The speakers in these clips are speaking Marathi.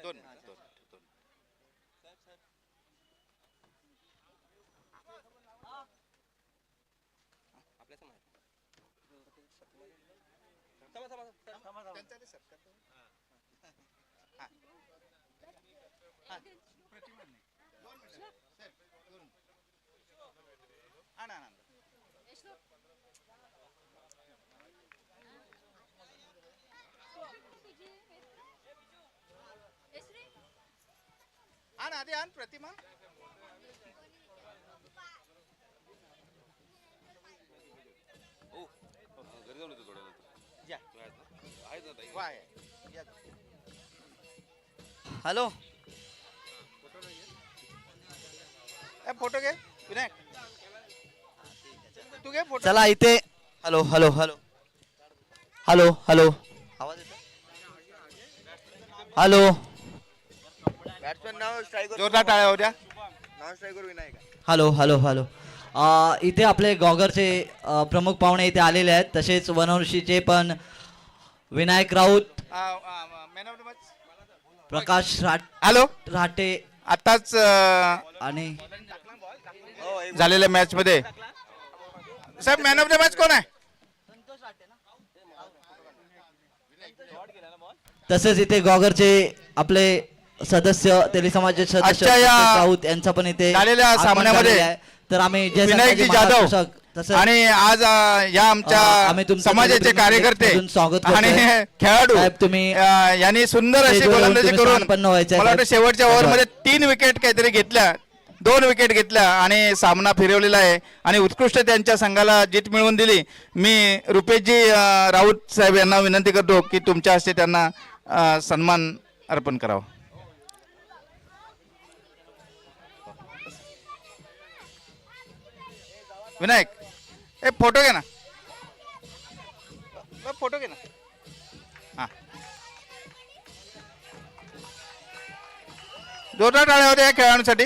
दोन आण आधी आण प्रतिमा हॅलो फोटो घे विनायक तू घे फोटो चला इथे hello hello hello hello hello आवाज येतो हॅलो बॅट्समॅन नाव स्ट्रायकर जोरदार टाळ्या होत्या नाव स्ट्रायकर विनायक आहे. हॅलो हॅलो हॅलो इथे आपले गॉगरचे प्रमुख पाहुणे इथे आलेले आहेत तसेच वनवर्षीचे पण Vinayak Raut man of the match Prakash hello राटे आताच आणि झालेल्या मॅच मध्ये साहेब मॅन ऑफ द मॅच कोण आहे तसेच इथे गॉगरचे आपले सदस्य तेली समाजाचे सदस्य आजच्या या प्रकाश राऊत यांचा पण इथे झालेल्या आगमन सामन्यामध्ये झालेलं आहे. तर आम्ही जय विनायकजी संभाजी महाराज जाधव पोशाख तसंच आणि आज या आम्ही आमच्या तुमचं समाजाचे सेलिब्रिटी कार्यकर्ते मधून स्वागत करतोय. आणि खेळाडू साहेब, तुम्ही यांनी सुंदर अशी स्टेजवर येऊन गोलंदाजी तुम्ही करून स्थानपन्न व्हायचंय, मला वाटतं साहेब. शेवटच्या ओव्हरमध्ये 3 विकेट काहीतरी घेतल्या 2 विकेट घेतल्या आणि सामना फिरवलेला आहे आणि उत्कृष्ट त्यांच्या संघाला जीत मिळवून दिली. मी रुपेशजी राऊत साहेब यांना विनंती करतो की तुमच्या हस्ते त्यांना सन्मान अर्पण करावा. विनायक ए फोटो घे ना फोटो घे ना हा जोरदार टाळ्या होत्या या खेळाडूंसाठी.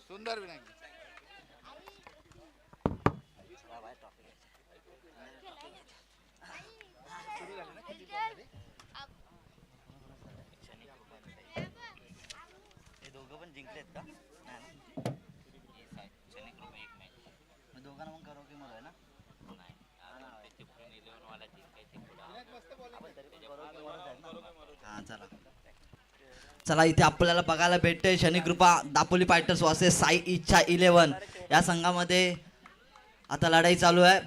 सुंदर विनायक दोघं पण जिंकलेत का दोघांना मग करो की मला आहे ना चला चला इथे आपल्याला बघायला भेटते शनिकृपा दापोली फायटर्स वर्सेस साई इच्छा 11 या संघामध्ये आता लढाई चालू आहे.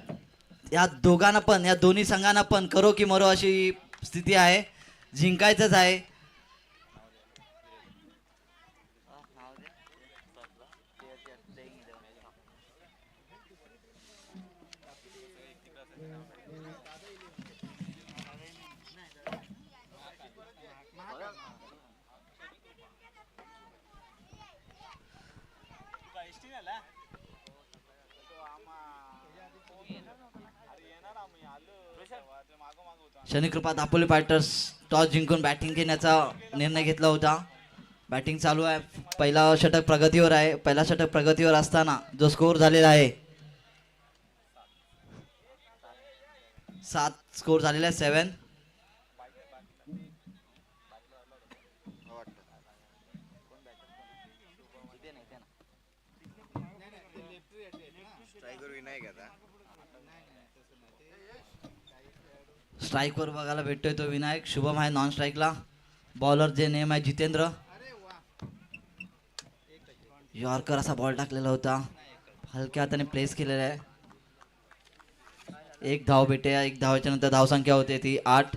या दोघांना पण या दोन्ही संघांना पण करो की मरो अशी स्थिती आहे. जिंकायचंच आहे. शनिकृपा दापोली फायटर्स टॉस जिंकून बॅटिंग घेण्याचा निर्णय घेतला होता. बॅटिंग चालू आहे. पहिला षटक प्रगतीवर आहे. पहिला षटक प्रगतीवर असताना जो स्कोर झालेला आहे 7 स्कोर झालेला आहे 7. स्ट्रायकर विनायक आता स्ट्राईकवर बघायला भेटतोय तो विनायक. शुभम आहे नॉन स्ट्राईकला. बॉलर जे नेम आहे जितेंद्र. यॉर्कर असा बॉल टाकलेला होता. हलक्या हाताने प्लेस केलेला आहे. 1 धाव भेटे. 1 धावाच्या नंतर धावसंख्या होते ती 8.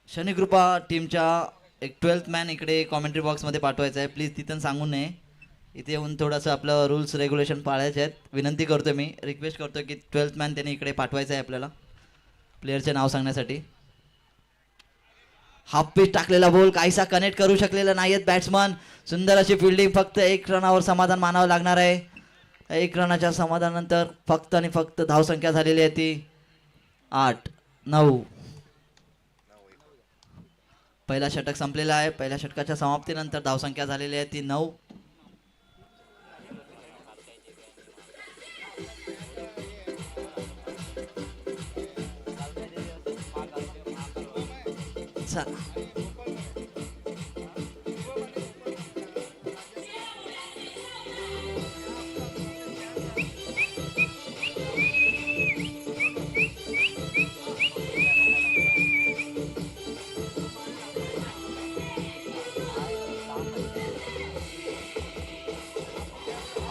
शनिकृपा टीमच्या एक 12th मॅन इकडे कॉमेंट्री बॉक्समध्ये पाठवायचं आहे. प्लीज तिथून सांगू नये. इथे येऊन थोडंसं आपलं रूल्स रेग्युलेशन पाळायचे आहेत. विनंती करतो मी रिक्वेस्ट करतो की 12th मॅन त्याने इकडे पाठवायचं आहे आपल्याला प्लेअरचे नाव सांगण्यासाठी. हाफ पिच टाकलेला बॉल काहीसा कनेक्ट करू शकलेला नाही आहेत बॅट्समन. सुंदर अशी फिल्डिंग. फक्त 1 रनावर समाधान मानावं लागणार आहे. 1 रनाच्या समाधानानंतर फक्त आणि फक्त धावसंख्या झालेली आहे ती 8. 9. पहिला षटक संपलेला आहे. पहिल्या षटकाच्या समाप्तीनंतर धावसंख्या झालेली आहे ती 9.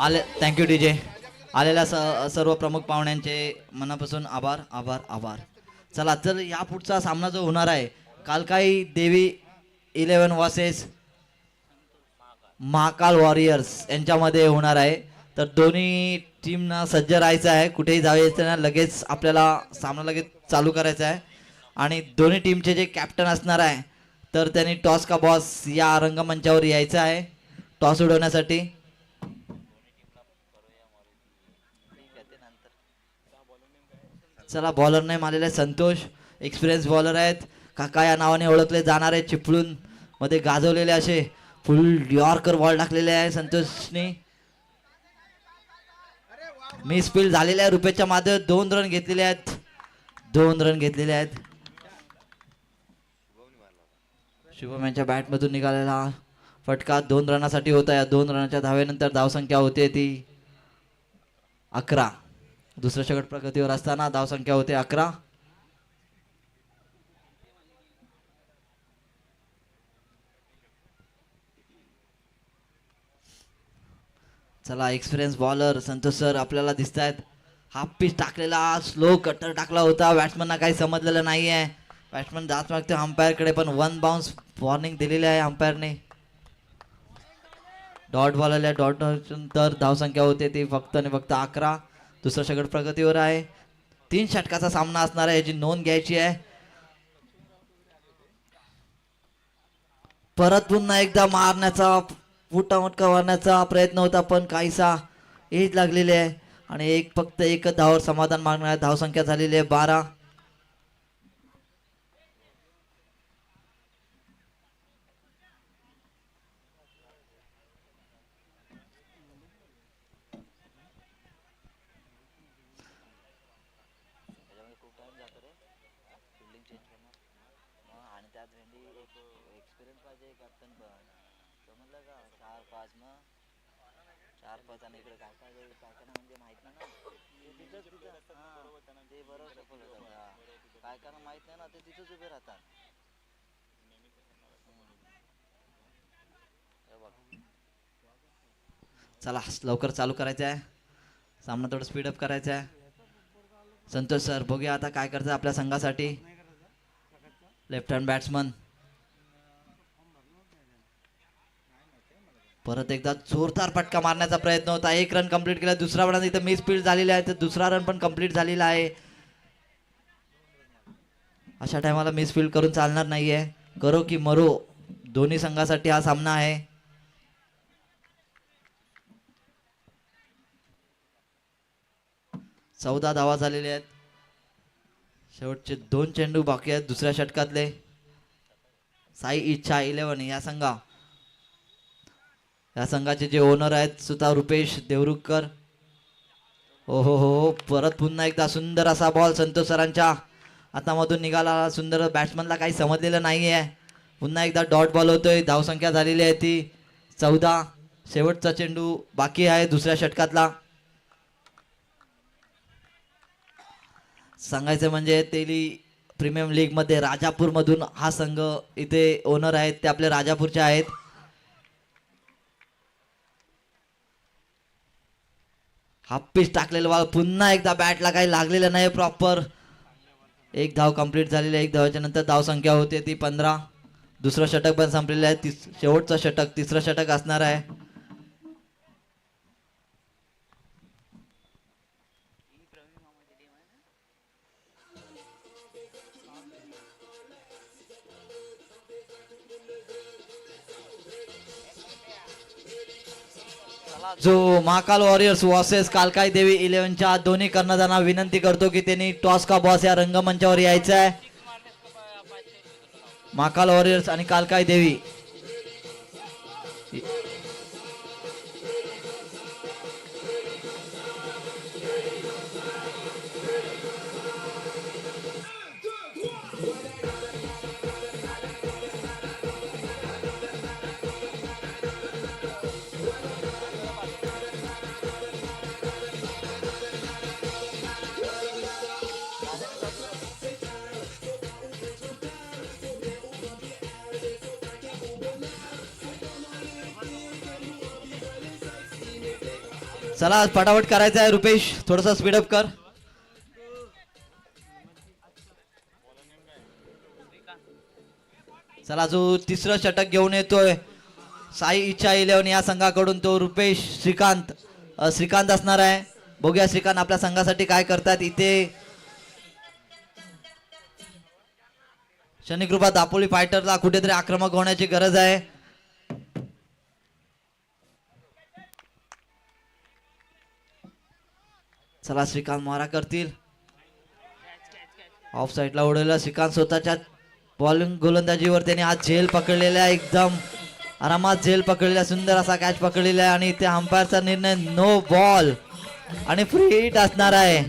आले. Thank you DJ. आलेल्या सर्व प्रमुख पाहुण्यांचे मनापासून आभार आभार आभार. चला तर या पुढचा सामना जो होणार आहे कालकाई देवी 11 वर्सेस महाकाल वॉरियर्स यांच्यामध्ये होणार आहे. तर दोन्ही टीमना सज्ज राहायचं आहे. कुठेही जायचं नाही. लगेच आपल्याला सामना लगेच चालू करायचा आहे. आणि दोन्ही टीमचे जे कॅप्टन असणार आहे तर त्यांनी टॉस का बॉस या रंगमंचावर यायचं आहे टॉस उडवण्यासाठी. चला बॉलर नेम आलेला आहे संतोष. एक्सपिरियन्स बॉलर आहेत. काका या नावाने ओळखले जाणारे चिपळूण मध्ये गाजवलेले असे फुल यॉर्कर बॉल टाकलेले आहे संतोषने. मिस फील्ड झालेले आहे. रुपयाच्या मागे 2 रन घेतलेले आहेत. 2 रन घेतलेले आहेत. शुभम यांच्या बॅट मधून निघालेला फटका 2 रनासाठी होता. या 2 रनाच्या धावेनंतर धावसंख्या होते ती 11. दुसरं षटक प्रगतीवर असताना धावसंख्या होते 11. चला एक्सपिरियन्स बॉलर संतोष सर आपल्याला दिसत आहेत. हाफ पिच टाकलेला स्लो कटर टाकला होता. बॅट्समनना काही समजलेलं नाहीये. बॅट्समन जात मागते अंपायरकडे पण 1 बाउन्स वॉर्निंग दिलेली आहे अंपायरने. डॉट बॉल आल्या. डॉट नंतर धावसंख्या होते ती फक्त आणि फक्त 11. दुसरं षटक प्रगतीवर आहे. 3 षटकाचा सामना असणार आहे याची नोंद घ्यायची आहे. परत पुन्हा एकदा मारण्याचा फुटामटका मारण्याचा प्रयत्न होता पण काहीसा एज लागलेली आहे आणि फक्त एक धावावर समाधान मागणार. धावसंख्या झालेली आहे 12. चला लवकर चालू करायचं आहे. सामना थोडं स्पीडअप करायचा आहे. संतोष सर बघूया आता काय करतात आपल्या संघासाठी. लेफ्ट हँड बॅट्समन परत एकदा जोरदार फटका मारण्याचा प्रयत्न होता. 1 रन कंप्लीट केला. दुसरा रन इथं मिस फील्ड झालेला आहे तर दुसरा रन पण कंप्लीट झालेला आहे. अशा टायमाला मिस फील्ड करून चालणार नाहीये. करो की मरो दोन्ही संघासाठी हा सामना आहे. चौदा धावा झालेल्या आहेत. शेवटचे 2 चेंडू बाकी आहेत दुसऱ्या षटकातले. साई इच्छा 11 या संघाचे जे ओनर आहेत सुद्धा रुपेश देवरुखकर. हो हो हो परत पुन्हा एकदा सुंदर असा बॉल संतोष सरांच्या हातामधून निघाला. सुंदर बॅट्समनला काही समजलेलं नाहीये. पुन्हा एकदा डॉट बॉल होतोय. धावसंख्या झालेली आहे ती 14. शेवटचा चेंडू बाकी आहे दुसऱ्या षटकातला. सांगायचं म्हणजे तेली प्रीमियम लीग मध्ये राजापूर मधून हा संघ इथे ओनर आहेत ते आपले राजापूरचे आहेत. हाफ पिच टाकलेलं बॉल पुन्हा एकदा बॅटला काही लागलेलं नाही प्रॉपर. 1 धाव कंप्लीट झालेली आहे. 1 धावाच्या नंतर धाव संख्या होते ती 15. दुसरं षटक पण संपलेलं आहे. शेवटचं षटक तिसरं षटक असणार आहे. जो महाकाल वॉरियर्स वर्सेस कालकाई देवी 11च्या दोन्ही कर्णधारांना विनंती करतो की त्यांनी टॉस का बॉस या रंगमंचावर यायचं आहे. महाकाल वॉरियर्स आणि कालकाई देवी. चला फटाफट करायचं आहे रुपेश, थोडस स्पीडअप कर. चला जो तिसरं षटक घेऊन येतोय साई इच्छा 11 या संघाकडून तो रुपेश श्रीकांत असणार आहे. बघूया श्रीकांत आपल्या संघासाठी काय करतात. इथे शनिकृपा दापोली फायटरला कुठेतरी आक्रमक होण्याची गरज आहे. चला श्रीकांत मारा करतील. ऑफ साईडला उडवलेला श्रीकांत स्वतःच्या बॉलिंग गोलंदाजीवर त्याने आज झेल पकडलेला आहे. एकदम आरामात झेल पकडलेला, सुंदर असा कॅच पकडलेला आहे. आणि इथे अंपायरचा निर्णय नो बॉल आणि फ्री हिट असणार आहे.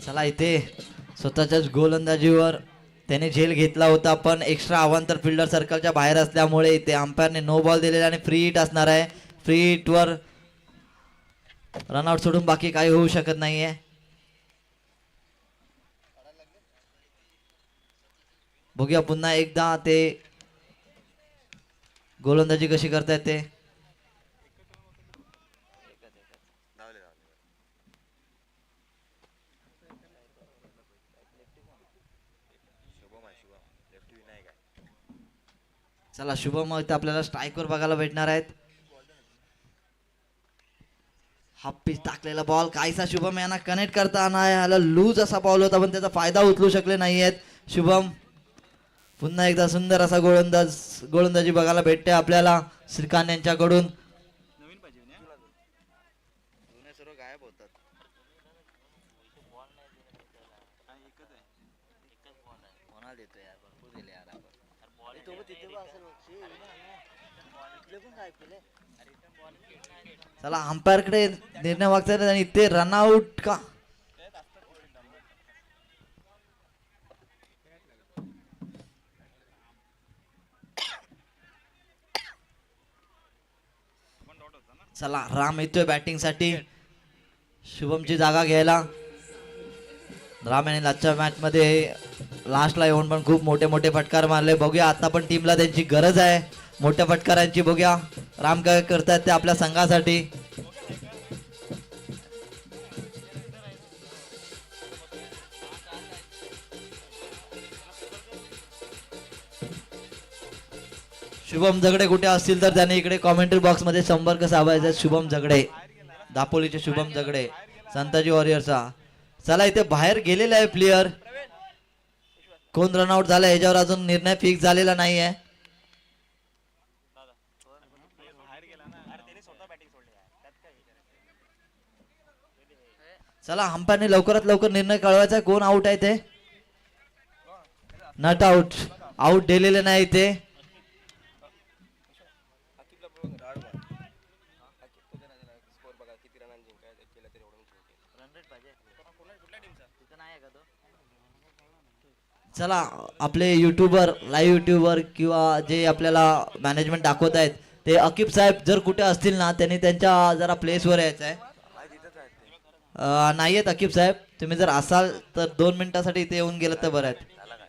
चला इथे स्वतःच्याच गोलंदाजीवर त्याने झेल घेतला होता, पण एक्स्ट्रा अवांतर फिल्डर सर्कलच्या बाहेर असल्यामुळे इथे अंपायरने नो बॉल दिलेला आणि फ्री हिट असणार आहे. फ्री हिटवर रनआउट सोडून बाकी काही होऊ शकत नाहीये. बघूया पुन्हा एकदा ते गोलंदाजी कशी करतायत ते. चला शुभम इथे आपल्याला स्ट्राईकवर बघायला भेटणार आहेत. हाफ पिच टाकलेला बॉल काहीसा शुभम यांना कनेक्ट करताना याला लूज असा बॉल होता, पण त्याचा फायदा उचलू शकले नाहीयेत शुभम. पुन्हा एकदा सुंदर असा गोलंदाजी बघायला भेटते आपल्याला श्रीकांत यांच्याकडून. सर्व गायब होतात. कोणाला देतो यार, भरपूर दिले यार आपण. चला अंपायरकडे निर्णय मागतात आणि इथे रनआउट का. चला राम येतोय बॅटिंग साठी शुभमची जागा घ्यायला. राम याने आजच्या मॅच मध्ये लास्टला येऊन पण खूप मोठे मोठे फटकार मारले. बघूया आता पण टीमला त्यांची गरज आहे मोठ्या फटकारांची. बघूया राम काय करतात ते आपल्या संघासाठी. शुभम झगडे कुठे असतील तर त्याने इकडे कॉमेंट्री बॉक्स मध्ये संपर्क साधायचा. शुभम झगडे, दापोलीचे शुभम झगडे, संताजी वॉरियर्सचा. चला इथे बाहेर गेलेला आहे प्लेयर. कोण रनआउट झाला याच्यावर अजून निर्णय फिक्स झालेला नाहीये. चला अंपायरने लवकरात लवकर निर्णय कळवायचा कोण आउट आहे ते. नॉट आउट, आउट दिलेले नाही ते. चला आपले युट्यूबर, लाईव्ह युट्यूबर किंवा जे आपल्याला मॅनेजमेंट दाखवत आहेत ते अकीब साहेब जर कुठे असतील ना त्यांनी त्यांच्या जरा प्लेसवर यायचं आहे. नाही आहेत अकीब साहेब, तुम्ही जर असाल तर 2 मिनिटासाठी इथे येऊन गेलं तर बरं आहे. झाला काय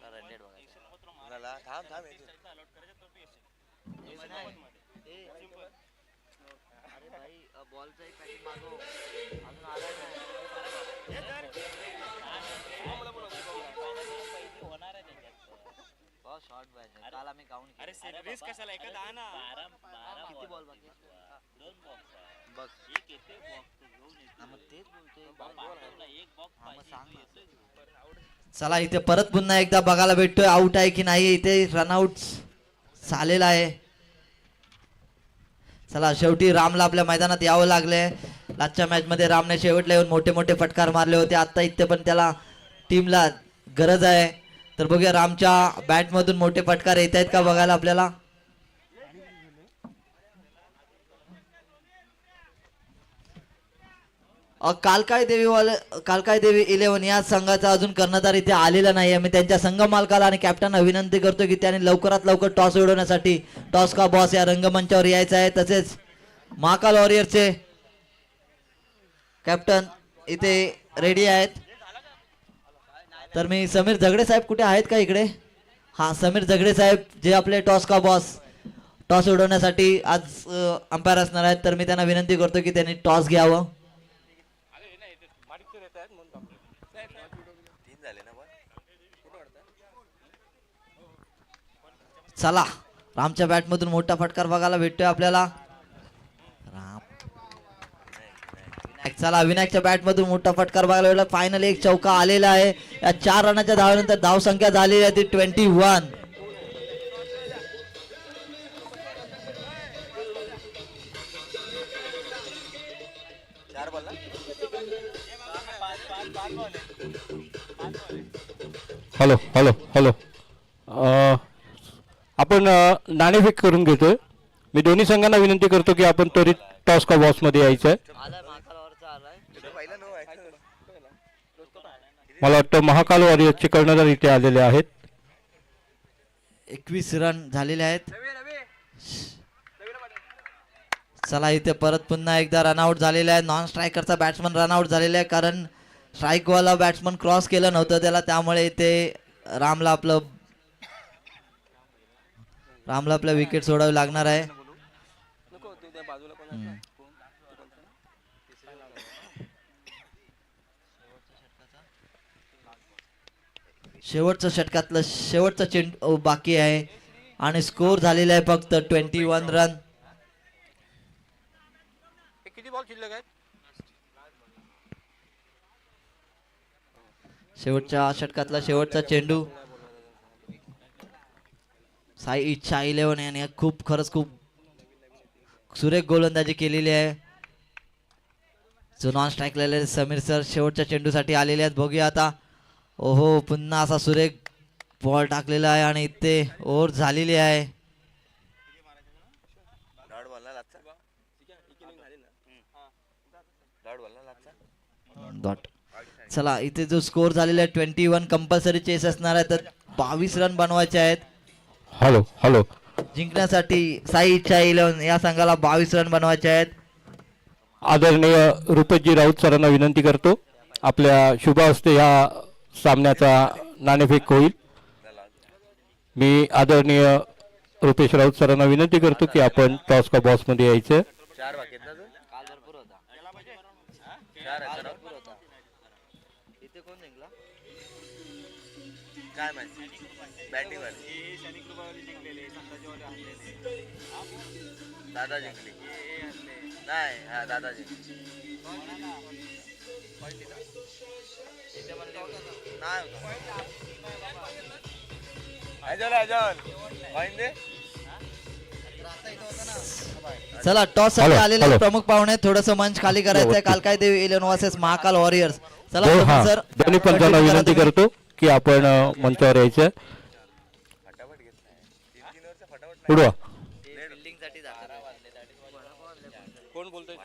रनडेड बघायचं कुणाला थांब थांब अरे भाई बॉलचा एक पॅकेट मागव अजून आला बहुत शॉर्ट पाहिजे काल आम्ही काउंट अरे रिस्क कशाला एखादा आणा किती बॉल बाकी दोन बॉक्स बघ एक येते बॉक्स मग तेच बोलतोय हा मग सांग ना. चला इथे परत पुन्हा एकदा बघायला भेटतोय आउट आहे की नाही. इथे रनआउट झालेला आहे. चला शेवटी रामला आपल्या मैदानात यावं लागलंय. लास्टच्या मॅच मध्ये रामने शेवटला येऊन मोठे मोठे फटकार मारले होते. आता इथे पण त्याला टीमला गरज आहे. तर बघूया रामच्या बॅट मधून मोठे फटकार येत आहेत का बघायला आपल्याला. कालकाय देवी 11 या संघाचा अजून कर्णधार इथे आलेला नाही. मी त्यांच्या संघ मालकाला आणि कॅप्टनला विनंती करतो की त्यांनी लवकरात लवकर टॉस उडवण्यासाठी टॉस का बॉस या रंगमंचावर यायचं आहे. तसेच महाकाल वॉरियरचे कॅप्टन इथे रेडी आहेत. तर मी समीर झगडे साहेब कुठे आहेत का इकडे. हा समीर झगडे साहेब जे आपले टॉस का बॉस टॉस उडवण्यासाठी आज अंपायर असणार आहेत. तर मी त्यांना विनंती करतो की त्यांनी टॉस घ्यावं. चला रामच्या बॅट मधून मोठा फटकार बघायला भेटतोय आपल्याला. राम चला विनायकच्या बॅट मधून मोठा फटकार बघायला भेटला. फायनल एक चौका आलेला आहे. या 4 रनाच्या धावेनंतर धाव संख्या झालेली आहे ती 21. हॅलो हॅलो हॅलो आपण नाणेफेक करून घेतोय. मी दोन्ही संघांना विनंती करतो की आपण त्वरित टॉस का बॉस मध्ये यायचं आहे. आलाय महाकालवरचा आलाय मला वाटतं महाकाल वॉरियर्सचे कर्णधार इथे आलेले आहेत. 21 रन झालेले आहेत. चला इथे परत पुन्हा एकदा रनआउट झालेला आहे. नॉन स्ट्रायकरचा बॅट्समन रनआउट झालेला आहे कारण स्ट्राईकवाला बॅट्समन क्रॉस केलं नव्हतं त्याला. त्यामुळे इथे रामला आपल्या विकेट सोडावी लागणार आहे. शेवटच्या षटकातलं शेवटचा चेंडू बाकी आहे आणि स्कोर झालेला आहे फक्त 21 रन. किती बॉल शिल्लक आहेत. शेवटच्या षटकातला शेवटचा चेंडू. साई इच्छा 11 याने खरंच खूप सुरेख गोलंदाजी केलेली आहे. जो नॉन स्ट्राईकला समीर सर शेवटच्या चेंडूसाठी आलेले आहेत. बघूया आता. ओहो पुन्हा असा सुरेख बॉल टाकलेला आहे आणि इथे ओव्हर झालेली आहे. डॉट. चला इथे जो स्कोर झालेला आहे 21. कंपल्सरी चेस असणार आहे तर 22 रन बनवायचे आहेत. हॅलो हॅलो जिंकण्यासाठी साई इच्छा 11 या संघाला 22 रन बनवायचे आहेत. आदरणीय रुपेशजी राऊत सरांना विनंती करतो आपल्या शुभ हस्ते ह्या सामन्याचा नाणेफेक होईल. मी आदरणीय रुपेश राऊत सरांना विनंती करतो की आपण टॉस का बॉस मध्ये यायचं. 4 बाकी काल भरपूर होता 4 भरपूर होता. इथे कोण जिंकला काय माहिती. बॅटिंग वाले दादा जिंकली नाही. हा दादा जिंकली चला टॉस साठी आलेले प्रमुख पाहुणे थोडस मंच खाली करायचं आहे. कालकाय देवी 11 वर्सेस महाकाल वॉरियर्स. चला सर दोन्ही पंचांना विनंती करतो की आपण मंचावर यायचं. उडवा. बिल्डिंग साठी जातात. कोण बोलतोय.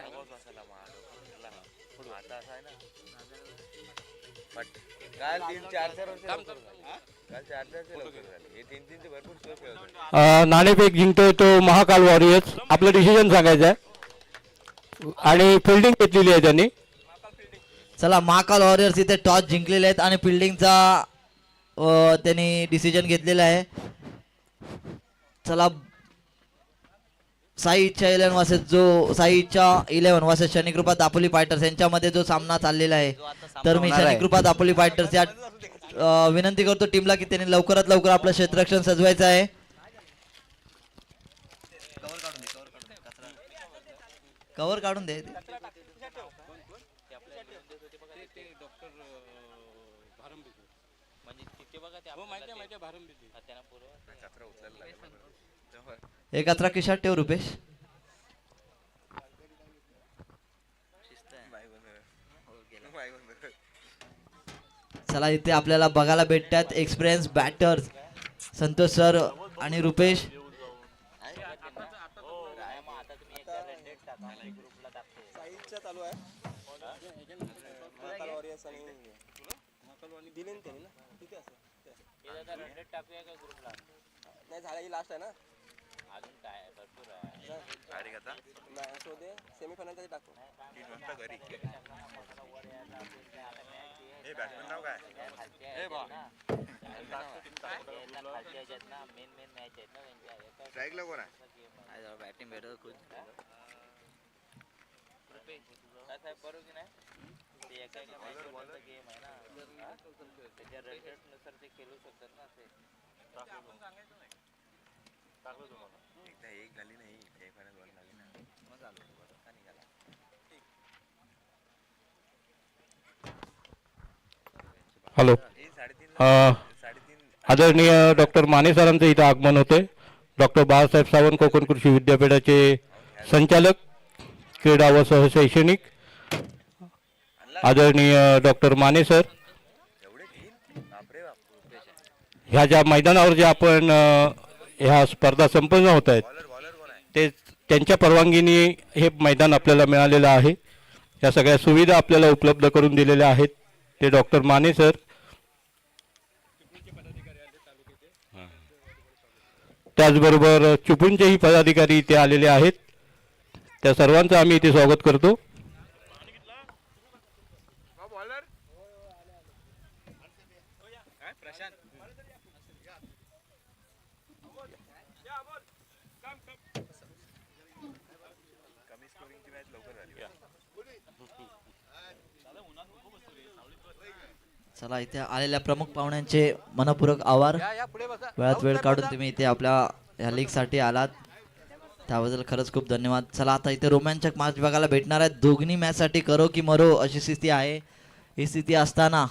काल 3-4 वर्ष काल 4-4 हे 3-3 भरपूर स्कोर खेळत. नाणेफेक जिंकतोय तो महाकाल वॉरियर्स. आपलं डिसिजन सांगायचं आहे आणि फिल्डिंग घेतलेली आहे त्यांनी. चला महाकाल वॉरियर्स इथे टॉस जिंकलेले आहेत आणि फिल्डिंगचा त्यांनी डिसिजन घेतलेला आहे. चला साई इच्छा 11 वर्सेस जो साई इच्छा 11 वर्सेस शनिकृपा दापोली फायटर्स यांच्यामध्ये जो सामना चाललेला आहे, तर मी शनिकृपा दापोली फायटर्स या विनंती करतो टीमला की त्यांनी लवकरात लवकर आपलं क्षेत्ररक्षण सजवायचं आहे. कव्हर काढून दे. एक कचरा खिशात ठेव रुपेश. चला इथे आपल्याला बघायला भेटतात एक्सपिरियन्स बॅटर्स संतोष सर आणि रुपेश. नाही झाला ही लास्ट आहे ना अजून काय भरपूर आहे सेमीफायनल तरी टाकू घरी हे बॅट्समन नाव काय हे बा मेन मॅच आहेत ना स्ट्राईकला कोण आहे बॅटिंग बेटर खुद साहेब बरोबर की नाही ते एका मॅचचा गेम आहे ना त्याच्या रनरेटनुसार ते खेळू शकतात ना ते टाकलो तुम्हाला एकदा एक झाली नाही सेमीफायनल वन झाली ना मग आलो का निघाला. हॅलो. आदरणीय डॉक्टर माने सरांचं इथं आगमन होते. डॉक्टर बाळासाहेब सावंत कोकण कृषी विद्यापीठाचे संचालक क्रीडा व सहशैक्षणिक आदरणीय डॉक्टर माने सर, ह्या ज्या मैदानावर जे आपण ह्या स्पर्धा संपन्न होत आहेत ते त्यांच्या परवानगीने हे मैदान आपल्याला मिळालेलं आहे. या सगळ्या सुविधा आपल्याला उपलब्ध करून दिलेल्या आहेत ते डॉक्टर माने सर. त्याचबरोबर चिपळूणचेही पदाधिकारी इथे आलेले आहेत. त्या सर्वांचं आम्ही इथे स्वागत करतो. चला इथे आलेल्या प्रमुख पाहुण्यांचे मनपूर्वक आभार. वेळात वेळ काढून तुम्ही इथे आपल्या ह्या लीगसाठी आलात त्याबद्दल खरंच खूप धन्यवाद. चला आता इथे रोमांचक मॅच बघायला भेटणार आहेत. दोघी मॅचसाठी करो की मरो अशी स्थिती आहे. ही स्थिती असताना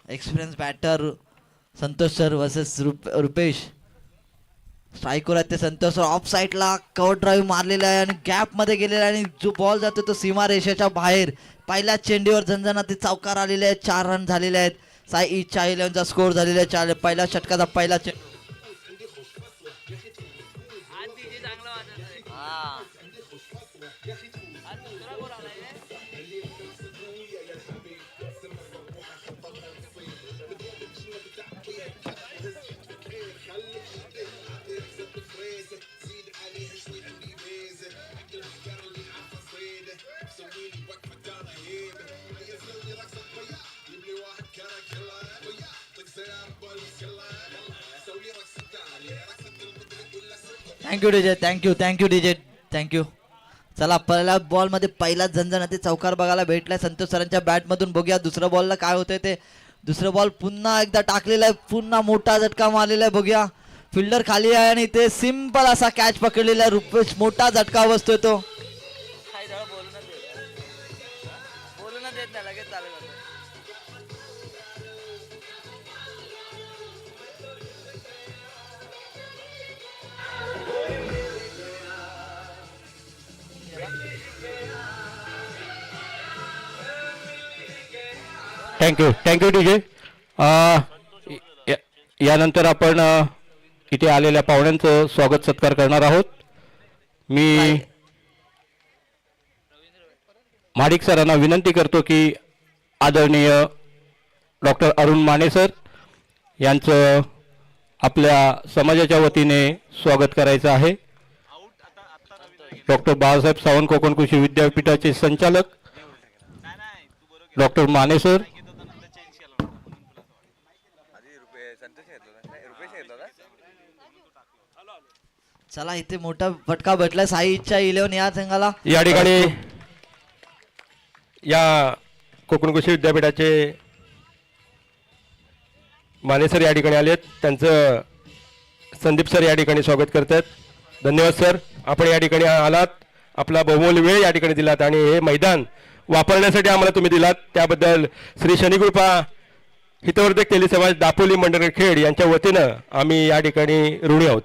experience batter Santosh sir versus Rupesh. स्ट्राईकवर आहेत ते संतोष सर. ऑफ साईडला कव्हर ड्राईव्ह मारलेला आहे आणि गॅपमध्ये गेलेला आहे आणि जो बॉल जातो तो सीमा रेषेच्या बाहेर. पहिल्या चेंडूवर झंझणाती चौकार आलेले आहेत. 4 रन झालेले आहेत. साई इच्छा 11चा स्कोर झालेला आहे. पहिल्या षटकाचा पहिला thank you DJ. Thank you DJ. Thank you. चला पहिल्या बॉल मध्ये पहिला झंझणाती चौकार बघायला भेटलाय संतोष सरांच्या बॅट मधून. बघूया दुसऱ्या बॉलला काय होतंय ते. दुसरं बॉल पुन्हा एकदा टाकलेला आहे. पुन्हा मोठा झटका मारलेला आहे. बघूया फिल्डर खाली आहे आणि ते सिंपल असा कॅच पकडलेला आहे. रुपेश मोठा झटका बसतोय तो. Thank you DJ. यानंतर आपण इथे आलेल्या पाहुण्यांचं स्वागत सत्कार करणार आहोत. मी महाडिक सरांना विनंती करतो की आदरणीय डॉक्टर अरुण माने सर यांचं आपल्या समाजाच्या वतीने स्वागत करायचं आहे. डॉक्टर बाळासाहेब सावंत कोकण कृषी विद्यापीठाचे संचालक डॉक्टर माने सर, चला इथे मोठा फटका भेटला साई इच्छा 11 या संघाला. या ठिकाणी या कोकण कृषी विद्यापीठाचे माने सर या ठिकाणी आलेत. त्यांचं संदीप सर या ठिकाणी स्वागत करतात. धन्यवाद सर, आपण या ठिकाणी आलात, आपला बहुमूल्य वेळ या ठिकाणी दिलात आणि हे मैदान वापरण्यासाठी आम्हाला तुम्ही दिलात त्याबद्दल श्री शनिकृपा हितवर्धक तेली समाज दापोली मंडळ खेड यांच्या वतीनं आम्ही या ठिकाणी ऋणी आहोत.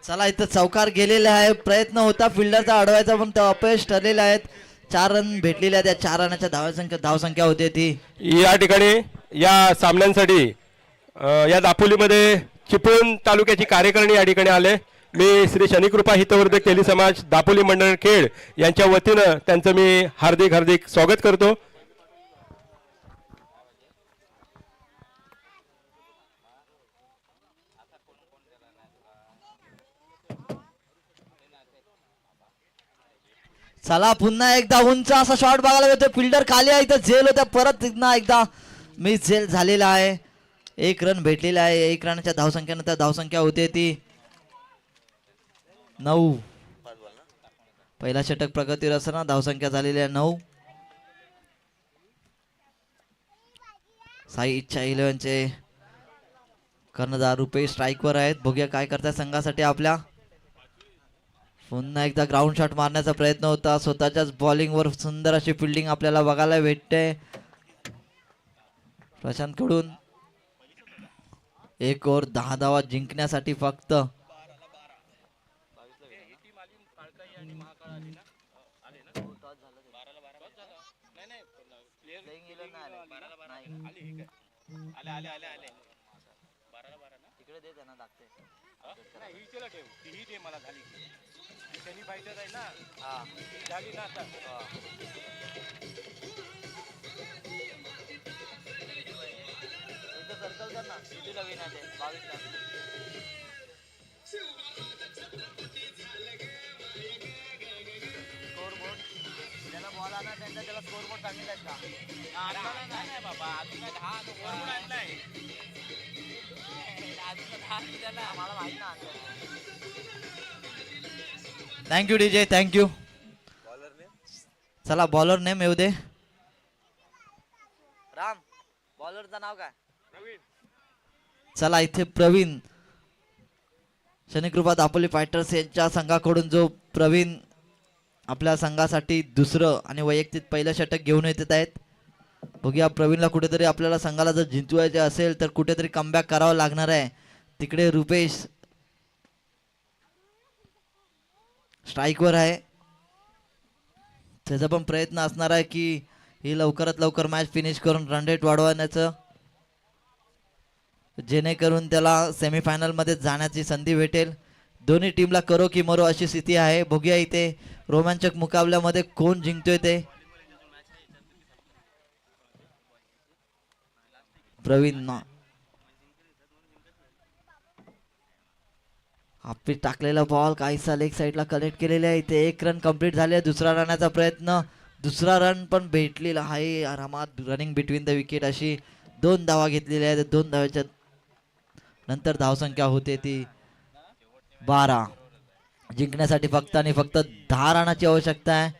चला इथं चौकार गेलेला आहे, प्रयत्न होता फिल्डरचा अडवायचा पण तो अपयश ठरलेले आहेत. 4 रन भेटलेले आहेत, त्या 4 रनाच्या धावसंख्या होती ती. या ठिकाणी या सामन्यांसाठी या दापोलीमध्ये चिपळूण तालुक्याची कार्यकारिणी या ठिकाणी आले. मी श्री शनिकृपा हितवर्धक तेली समाज दापोली मंडळ खेड यांच्या वतीनं त्यांचं मी हार्दिक हार्दिक स्वागत करतो. चला पुन्हा एकदा उंच असा शॉट बघायला मिळतो. फिल्डर खाली आहे, इथं झेल होत्या, परत पुन्हा एकदा मिस झेल झालेला आहे. 1 रन भेटलेला आहे. 1 रनाच्या धावसंख्येनंतर धावसंख्या होते ती 9. पहिला षटक प्रगतीवर असताना धावसंख्या झालेली आहे 9. साई इच्छा 11चे कर्णधार रुपेश स्ट्राईकवर आहेत. बघूया काय करतात संघासाठी आपल्या. पुन्हा एकदा ग्राउंड शॉट मारण्याचा प्रयत्न होता. स्वतःच्याच बॉलिंगवर सुंदर अशी फिल्डिंग आपल्याला बघायला भेटते प्रशांत कडून. 1 ओव्हर 10 धावा जिंकण्यासाठी फक्त. तिकडे दे त्यांना लागते. सर्कल कर ना, कितीला विन आहे ते? 22 ला. स्कोर बोर्ड ज्याला बॉल आला त्याला स्कोर बोर्ड टाकलेला आहेत का? नाही बाबा, अजून काय 10 आणलाय. मला माहित ना. Thank you DJ, thank you. चला बॉलर नेम येऊ दे. राम, बॉलरचं नाव काय? चला इथे प्रवीण शनिकृपा दापोली फायटर्स यांच्या संघाकडून जो प्रवीण आपल्या संघासाठी दुसरं आणि वैयक्तिक पहिलं षटक घेऊन येत आहेत. बघूया प्रवीणला कुठेतरी आपल्याला संघाला जर जिंकवायचे असेल तर कुठेतरी कमबॅक करावं लागणार आहे. तिकडे रुपेश स्ट्राईकवर आहे. त्याचा पण प्रयत्न असणार आहे की ही लवकरात लवकर मॅच फिनिश करून रन रेट वाढवण्याचं, जेणेकरून त्याला सेमीफायनल मध्ये जाण्याची संधी भेटेल. दोन्ही टीमला करो की मरो अशी स्थिती आहे. बघूया इथे रोमांचक मुकाबल्यामध्ये कोण जिंकतोय ते. प्रवीण आपली टाकलेला बॉल काहीसा लेग साईडला कलेक्ट केलेला आहे. इथे 1 रन कंप्लीट झाले. दुसरा रनाचा प्रयत्न, दुसरा रन पण भेटलेला आहे आरामात. रनिंग बिटवीन द विकेट अशी 2 धावा घेतलेल्या आहेत. 2 धावाच्या नंतर धावसंख्या होते ती 12. जिंकण्यासाठी फक्त आणि फक्त 10 रनाची आवश्यकता आहे.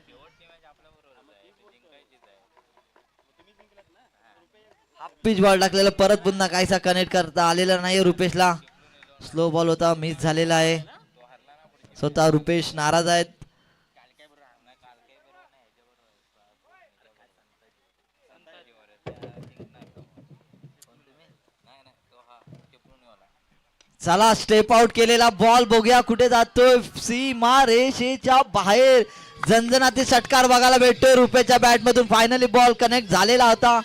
पिच बॉल टाकलेला, परत पुन्हा काहीसा कनेक्ट करता आलेला नाही रुपेशला. स्लो बॉल होता, मिस झालेला आहे. स्वतः रुपेश नाराज आहेत. चला स्टेप आउट केलेला बॉल बघूया कुठे जातोय. सीमा रेषेच्या बाहेर झंझणाती षटकार बघायला भेटतोय रुपेशच्या बॅट मधून. फायनली बॉल कनेक्ट झालेला होता.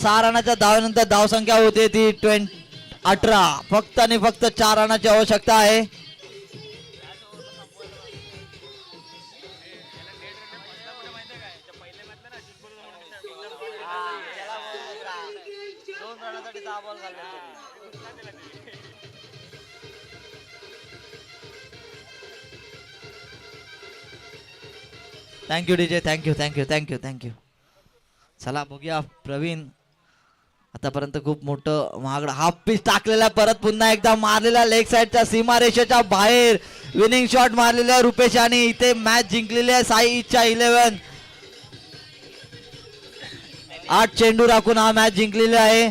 6 रनाच्या धावेनंतर धावसंख्या होते ती 18. फक्त आणि फक्त 4 रनाची आवश्यकता आहे. Thank you DJ, thank you thank you thank you thank you. चला बघूया प्रवीण, आतापर्यंत खूप मोठं महागडं हाफ पीस टाकलेला, परत पुन्हा एकदा मारलेला लेग साईडच्या सीमारेषेच्या बाहेर विनिंग शॉट मारलेला आहे रुपेश, आणि इथे मॅच जिंकलेली आहे साई इच्छा 11. 8 चेंडू राखून हा मॅच जिंकलेला आहे.